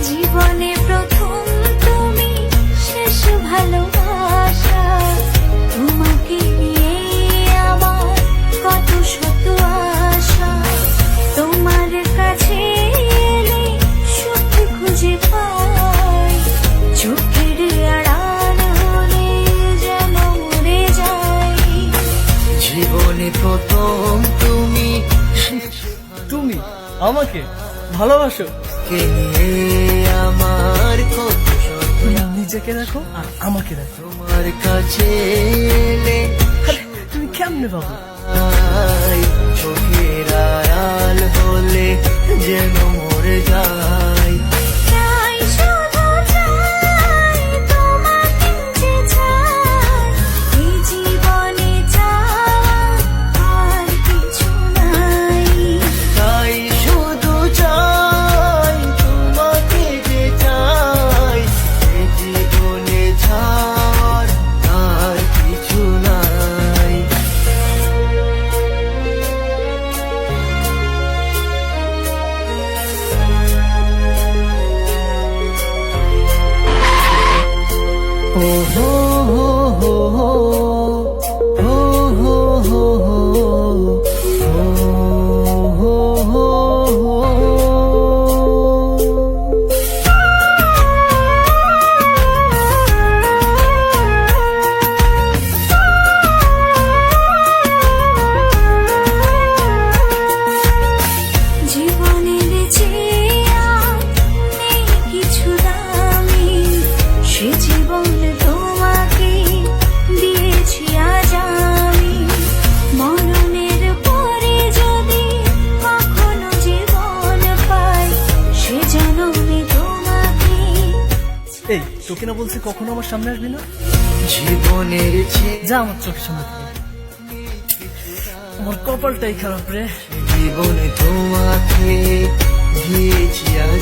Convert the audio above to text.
জীবনে প্রথম তুমি, শেষ ভালোবাসা। তোমাকে নিয়ে আমার কত শত আশা। তোমার কাছে এলে সুখ খুঁজে পাই। চোখের আড়াল হলে যেন মরে যাই। জীবনে প্রথম তুমি, তুমি আমাকে ভালোবাসো? কে নিয়ে আমার কত শত। তুমি নিজেকে রাখো আর আমাকে রাখো। তোমার কাছে এলে আরে, তুমি কেমনে পাবো? আই, চোখের আড়াল হলে যেন মরে যাই। চাই শুধু চাই, তোমাকে যে চাই। এই জীবনে চাওয়া আর কিছু নাই। তাই শুধু চাই তোমাকে যে চাই। এ জীবনে ছাড় আর কিছু নাই। ও হো হো হো হো হো হো হো হো হো। জীবনের চেয়ে আর নেই কিছু দামি। সে জীবন তোমাকে দিয়েছি আজ আমি। মরণের পরে যদি কখনো জীবন পাই, সে জনমে তোমাকে। এই তোকে না বলছি কখনো আমার সামনে আসবি না? জীবনের চেয়ে যা আমার চোখের সামনে থেকে। আমার কপালটাই খারাপ রে। জীবনে তোমাকে দিয়েছি আজ